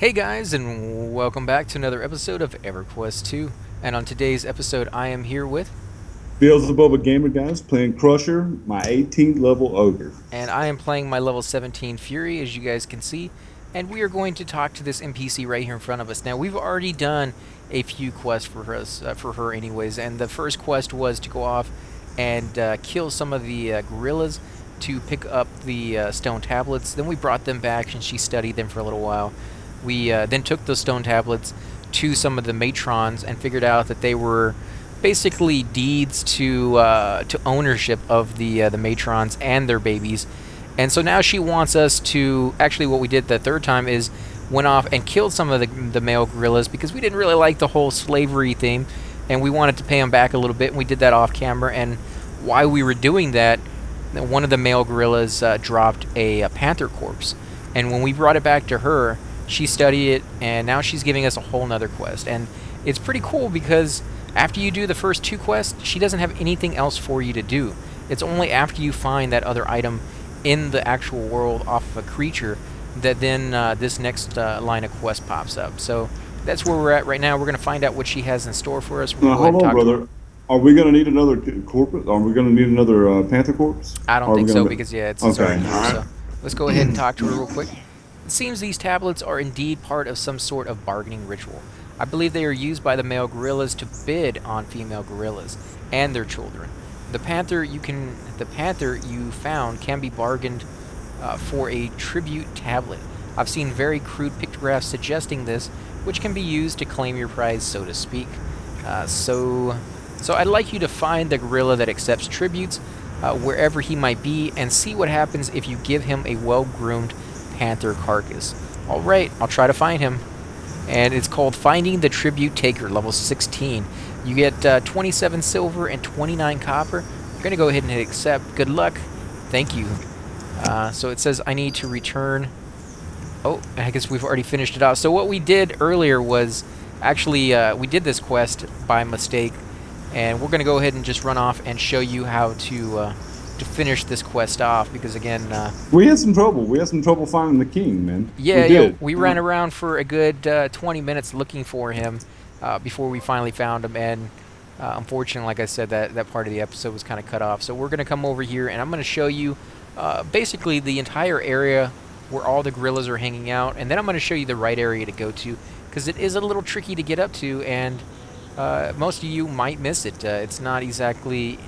Hey guys, and welcome back to another episode of EverQuest 2. And on today's episode, I am here with, Beelzebub a Gamer Guys playing Crusher, my 18th level ogre. and I am playing my level 17 Fury, as you guys can see. And we are going to talk to this NPC right here in front of us. Now, we've already done a few quests for her anyways. And the first quest was to go off and kill some of the gorillas to pick up the stone tablets. Then we brought them back, and she studied them for a little while. We then took those stone tablets to some of the matrons and figured out that they were basically deeds to ownership of the matrons and their babies. And so now she wants us to actually what we did the third time is went off and killed some of the male gorillas because we didn't really like the whole slavery theme, and we wanted to pay them back a little bit. And we did that off camera, and while we were doing that, one of the male gorillas dropped a panther corpse, and when we brought it back to her, she studied it, and now she's giving us a whole nother quest. And it's pretty cool because after you do the first two quests, she doesn't have anything else for you to do. It's only after you find that other item in the actual world off of a creature that then this next line of quest pops up. So that's where we're at right now. We're going to find out what she has in store for us. We're going Now, to go ahead and hold on, talk to her. brother. Are we going to need another corporate? Are we going to need another Panther Corpse? I don't Or are we think so gonna because, yeah, it's Okay, already here. alright. So let's go ahead and talk to her real quick. It seems these tablets are indeed part of some sort of bargaining ritual. I believe they are used by the male gorillas to bid on female gorillas and their children. The panther you found can be bargained for a tribute tablet. I've seen very crude pictographs suggesting this, which can be used to claim your prize, so to speak. So I'd like you to find the gorilla that accepts tributes, wherever he might be, and see what happens if you give him a well-groomed panther carcass. Alright, I'll try to find him. And it's called Finding the Tribute Taker, level 16. You get 27 silver and 29 copper. You're going to go ahead and hit accept. Good luck. Thank you. So it says I need to return. Oh, I guess we've already finished it off. So what we did earlier was actually we did this quest by mistake, and we're going to go ahead and just run off and show you how to finish this quest off because again, We had some trouble. We had some trouble finding the king, man. yeah, We yeah, did. we ran around for a good 20 minutes looking for him before we finally found him, and unfortunately, like I said, that part of the episode was kind of cut off. So we're going to come over here, and I'm going to show you basically the entire area where all the gorillas are hanging out, and then I'm going to show you the right area to go to because it is a little tricky to get up to, and most of you might miss it. It's not exactly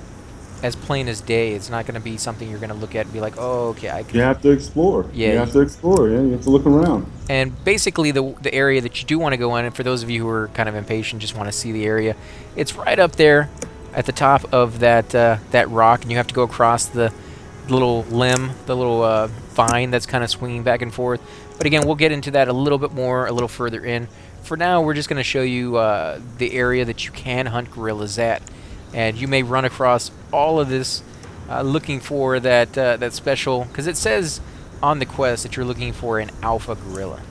as plain as day. It's not going to be something you're going to look at and be like, oh, okay, I You can. have to explore. Yeah, You have to explore. Yeah, you have to look around. and basically the area that you do want to go in, and for those of you who are kind of impatient, just want to see the area, it's right up there at the top of that rock, and you have to go across the little limb, the little vine that's kind of swinging back and forth. But again, we'll get into that a little bit more a little further in. For now, we're just going to show you the area that you can hunt gorillas at, and you may run across all of this looking for that special, because it says on the quest that you're looking for an alpha gorilla,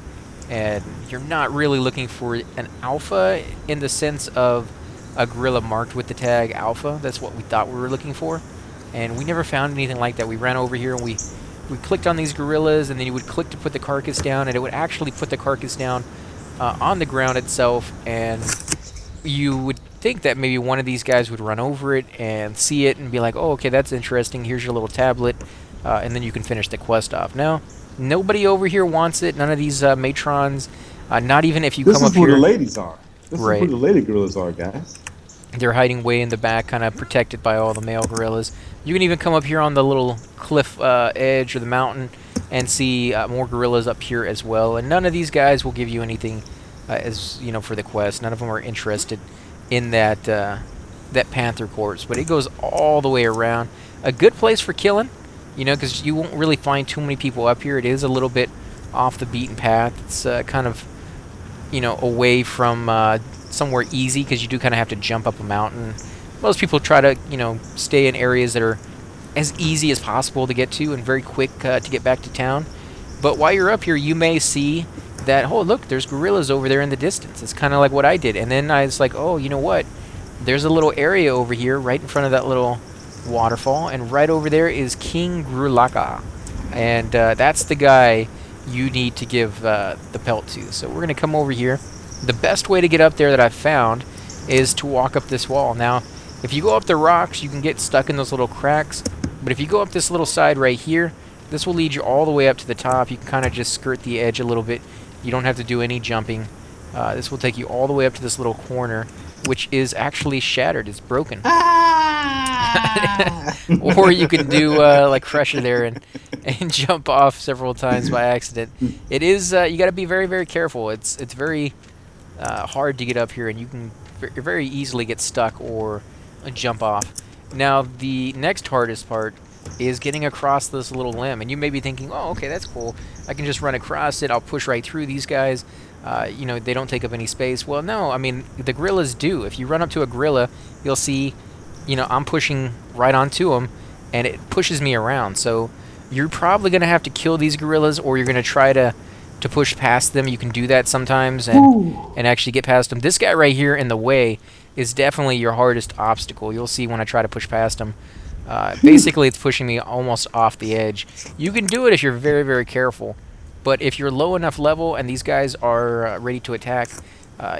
and you're not really looking for an alpha in the sense of a gorilla marked with the tag alpha. That's what we thought we were looking for, and we never found anything like that. We ran over here and we clicked on these gorillas, and then you would click to put the carcass down, and it would actually put the carcass down on the ground itself, and you would think that maybe one of these guys would run over it and see it and be like, oh, okay, that's interesting, here's your little tablet, and then you can finish the quest off. Now, nobody over here wants it, none of these matrons, not even if you This come up is where the here. ladies are. This is Right. where the lady gorillas are, guys. They're hiding way in the back, kind of protected by all the male gorillas. You can even come up here on the little cliff edge of the mountain and see more gorillas up here as well. And none of these guys will give you anything, as you know, for the quest. None of them are interested in that panther corpse. But it goes all the way around. A good place for killing, you know, because you won't really find too many people up here. It is a little bit off the beaten path. It's kind of, you know, away from somewhere easy because you do kind of have to jump up a mountain. Most people try to, you know, stay in areas that are as easy as possible to get to and very quick to get back to town. But while you're up here, you may see that, oh, look, there's gorillas over there in the distance. It's kind of like what I did. And then I was like, oh, you know what? There's a little area over here right in front of that little waterfall. And right over there is King Grulaka. And that's the guy you need to give the pelt to. So we're going to come over here. The best way to get up there that I've found is to walk up this wall. Now, if you go up the rocks, you can get stuck in those little cracks. But if you go up this little side right here, this will lead you all the way up to the top. You can kind of just skirt the edge a little bit. You don't have to do any jumping. This will take you all the way up to this little corner, which is actually shattered. It's broken. Or you can do like Crusher there and jump off several times by accident. It is you got to be very, very careful. It's very hard to get up here, and you can very easily get stuck or jump off. Now the next hardest part is getting across this little limb, and you may be thinking, oh, okay, that's cool. I can just run across it. I'll push right through these guys. You know, they don't take up any space. Well, no, I mean, the gorillas do. If you run up to a gorilla, you'll see, you know, I'm pushing right onto them, and it pushes me around. So you're probably going to have to kill these gorillas, or you're going to try to push past them. You can do that sometimes and actually get past them. This guy right here in the way is definitely your hardest obstacle. You'll see when I try to push past him. Basically, it's pushing me almost off the edge. You can do it if you're very, very careful. But if you're low enough level and these guys are ready to attack,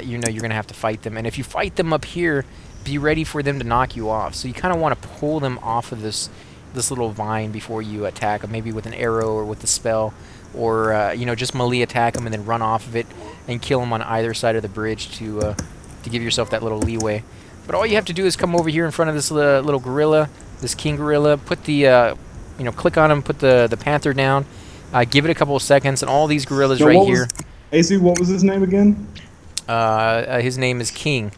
you know you're going to have to fight them. And if you fight them up here, be ready for them to knock you off. So you kind of want to pull them off of this little vine before you attack them, maybe with an arrow or with the spell. Or, you know, just melee attack them and then run off of it and kill them on either side of the bridge to give yourself that little leeway. But all you have to do is come over here in front of this little gorilla, this king gorilla, put the, you know, click on him, put the panther down, give it a couple of seconds, and all these gorillas Now, right here. AC, what was his name again? His name is King.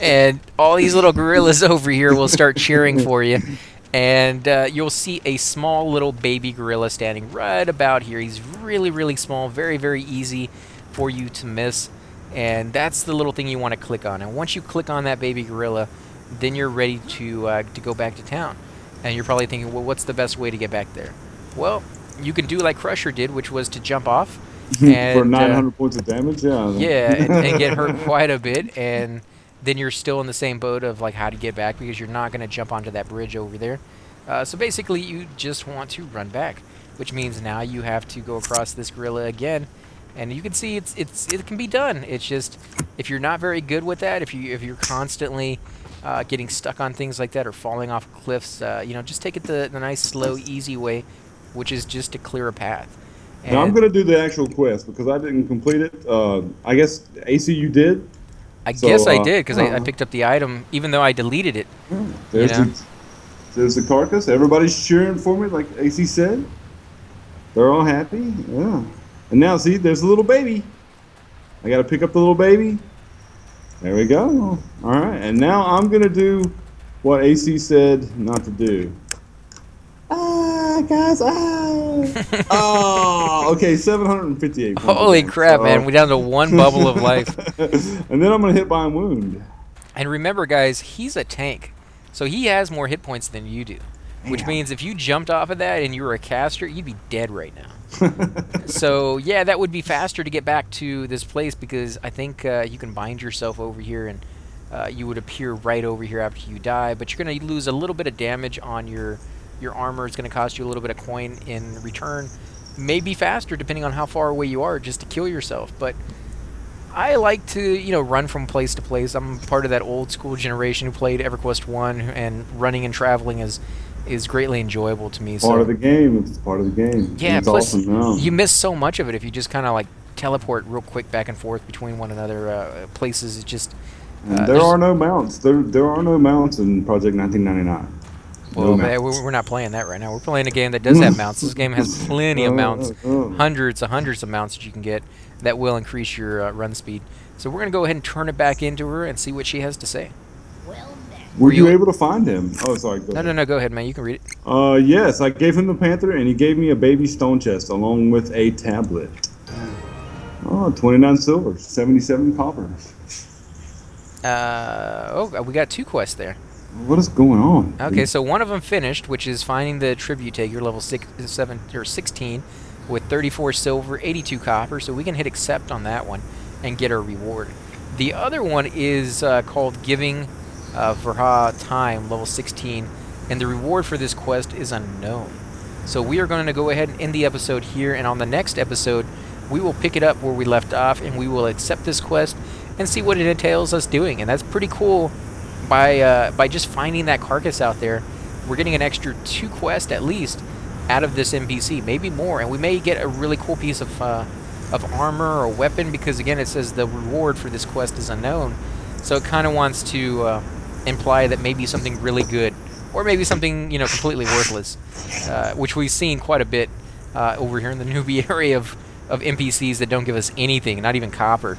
And all these little gorillas over here will start cheering for you. And you'll see a small little baby gorilla standing right about here. He's really, really small, very, very easy for you to miss. And that's the little thing you want to click on. And once you click on that baby gorilla, then you're ready to go back to town. And you're probably thinking, well, what's the best way to get back there? Well, you can do like Crusher did, which was to jump off. And, for 900 points of damage, yeah. Yeah, and get hurt quite a bit. And then you're still in the same boat of like how to get back, because you're not going to jump onto that bridge over there. So basically, you just want to run back, which means now you have to go across this gorilla again. And you can see it can be done. It's just if you're not very good with that, if you're constantly getting stuck on things like that or falling off cliffs, you know, just take it the nice, slow, easy way, which is just to clear a path. And now I'm going to do the actual quest because I didn't complete it. I guess, AC, you did? I guess I did, because I picked up the item, even though I deleted it. There's the carcass. Everybody's cheering for me, like AC said. They're all happy. Yeah. And now, see, there's a little baby. I got to pick up the little baby. There we go. All right. And now I'm going to do what AC said not to do. Guys, oh, okay, 758 points. Holy crap, man. We're down to one bubble of life. And then I'm going to hit by a wound. And remember, guys, he's a tank. So he has more hit points than you do. Which means if you jumped off of that and you were a caster, you'd be dead right now. So, yeah, that would be faster to get back to this place, because I think you can bind yourself over here and you would appear right over here after you die. But you're going to lose a little bit of damage on your armor. It's going to cost you a little bit of coin in return. Maybe faster, depending on how far away you are, just to kill yourself. But I like to, you know, run from place to place. I'm part of that old school generation who played EverQuest 1, and running and traveling is greatly enjoyable to me. Part of the game. It's part of the game. Yeah, it's plus awesome. you miss so much of it if you just kind of like teleport real quick back and forth between one another. Places, it's just... there are no mounts. There are no mounts in Project 1999. Well, we're not playing that right now. We're playing a game that does have mounts. This game has plenty of mounts, hundreds of mounts that you can get that will increase your run speed. So we're going to go ahead and turn it back into her and see what she has to say. Were you able to find him? Oh, sorry. No, go ahead, man. You can read it. Yes, I gave him the panther, and he gave me a baby stone chest along with a tablet. Oh, 29 silver, 77 copper. We got 2 quests there. What is going on? Okay, so one of them finished, which is finding the tribute taker, level 16, with 34 silver, 82 copper. So we can hit accept on that one and get our reward. The other one is called Giving Vaerha Time, level 16, and the reward for this quest is unknown. So we are going to go ahead and end the episode here, and on the next episode, we will pick it up where we left off, and we will accept this quest and see what it entails us doing. And that's pretty cool. By just finding that carcass out there, we're getting an extra 2 quests at least out of this NPC, maybe more, and we may get a really cool piece of armor or weapon, because again it says the reward for this quest is unknown. So it kind of wants to imply that maybe something really good, or maybe something, you know, completely worthless, which we've seen quite a bit over here in the newbie area of NPCs that don't give us anything, not even copper,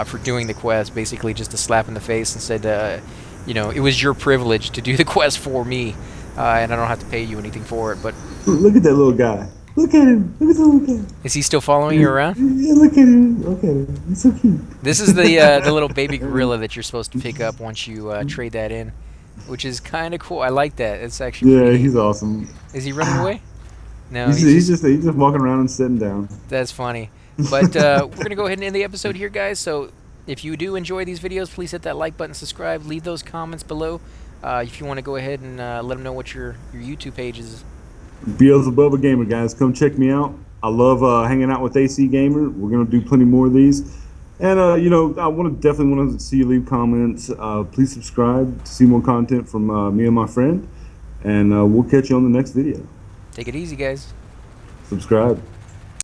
for doing the quest. Basically just a slap in the face and said, you know, it was your privilege to do the quest for me, and I don't have to pay you anything for it. But look at that little guy. Look at him. Look at the little guy. is he still following you around? Yeah, look at him. Look at him. He's so cute. This is the little baby gorilla that you're supposed to pick up once you trade that in, which is kind of cool. I like that. It's actually Yeah, pretty he's neat. awesome. Is he running away? No, He's just walking around and sitting down. That's funny. But we're going to go ahead and end the episode here, guys. So if you do enjoy these videos, please hit that like button, subscribe, leave those comments below. If you want to go ahead and let them know what your YouTube page is. Beelzebubba Gamer, guys, come check me out. I love hanging out with AC Gamer. We're gonna do plenty more of these, and you know, I definitely want to see you leave comments. Please subscribe to see more content from me and my friend, and we'll catch you on the next video. Take it easy, guys. Subscribe.